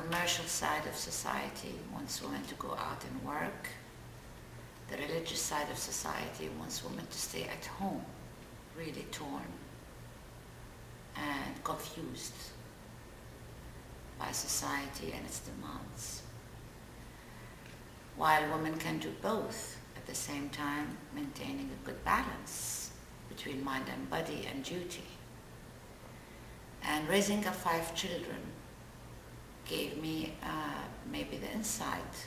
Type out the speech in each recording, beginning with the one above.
commercial side of society wants women to go out and work. The religious side of society wants women to stay at home, really torn and confused by society and its demands. While women can do both at the same time, maintaining a good balance between mind and body and duty. And raising up 5 children gave me maybe the insight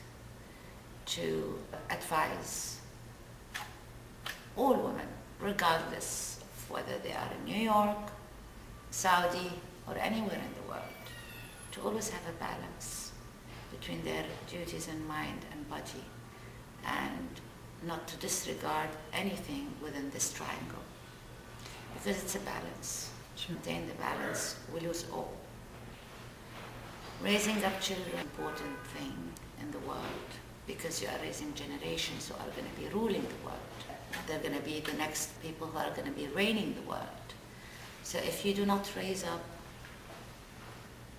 to advise all women, regardless of whether they are in New York, Saudi, or anywhere in the world, to always have a balance between their duties and mind and body, and not to disregard anything within this triangle, because it's a balance. To maintain the balance, we lose all. Raising up children is an important thing in the world, because you are raising generations who are going to be ruling the world. They're going to be the next people who are going to be reigning the world. So if you do not raise up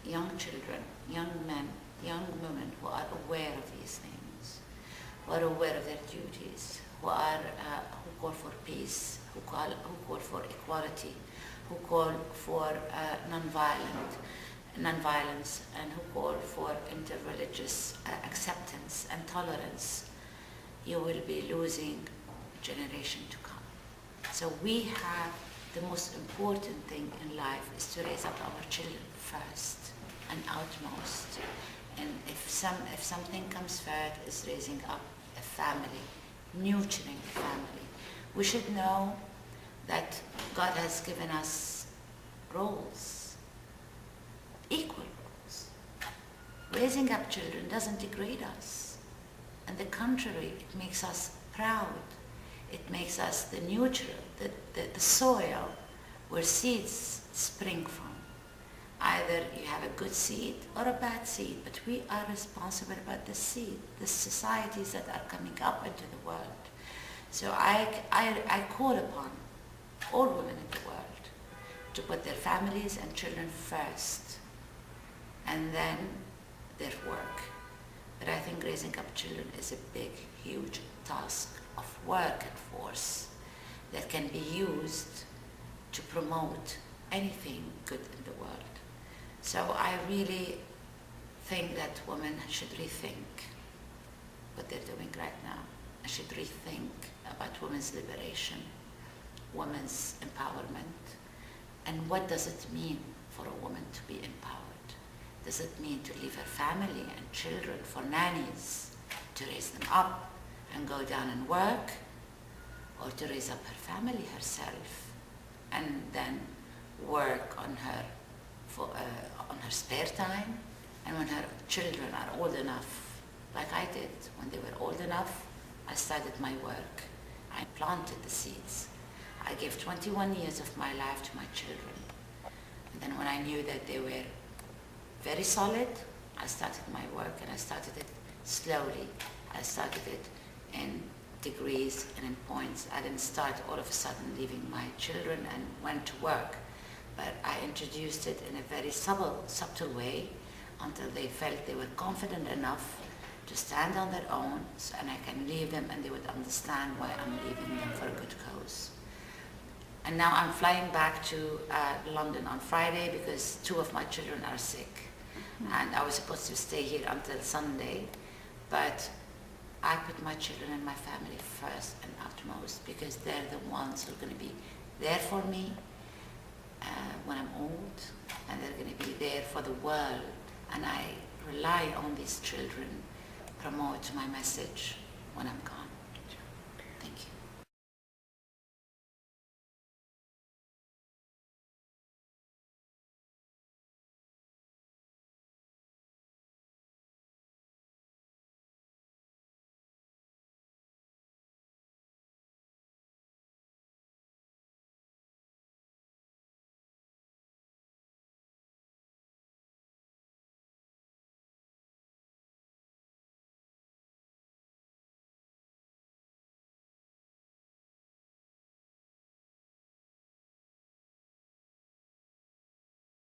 young children, young men, young women who are aware of these things, who are aware of their duties, who call for peace, who call for equality, who call for non-violence, and who call for interreligious acceptance and tolerance, you will be losing generation to come. So we have the most important thing in life is to raise up our children first and outmost. And if something comes first, is raising up a family, nurturing a family. We should know that God has given us roles, equal roles. Raising up children doesn't degrade us. On the contrary, it makes us proud. It makes us the nurturer, the soil where seeds spring from. Either you have a good seed or a bad seed, but we are responsible about the seed, the societies that are coming up into the world. So I call upon all women in the world to put their families and children first, and then their work. But I think raising up children is a big, huge task of work and force that can be used to promote anything good in the world. So I really think that women should rethink what they're doing right now. I should rethink about women's liberation, women's empowerment, and what does it mean for a woman to be empowered? Does it mean to leave her family and children for nannies to raise them up and go down and work, or to raise up her family herself and then work on her on her spare time, and when her children are old enough, like I did, when they were old enough, I started my work. I planted the seeds. I gave 21 years of my life to my children. And then when I knew that they were very solid, I started my work, and I started it slowly. I started it in degrees and in points. I didn't start all of a sudden leaving my children and went to work. But I introduced it in a very subtle way until they felt they were confident enough to stand on their own, and I can leave them and they would understand why I'm leaving them for a good cause. And now I'm flying back to London on Friday because 2 of my children are sick. And I was supposed to stay here until Sunday, but I put my children and my family first and utmost, because they're the ones who are going to be there for me when I'm old, and they're going to be there for the world. And I rely on these children to promote my message when I'm gone.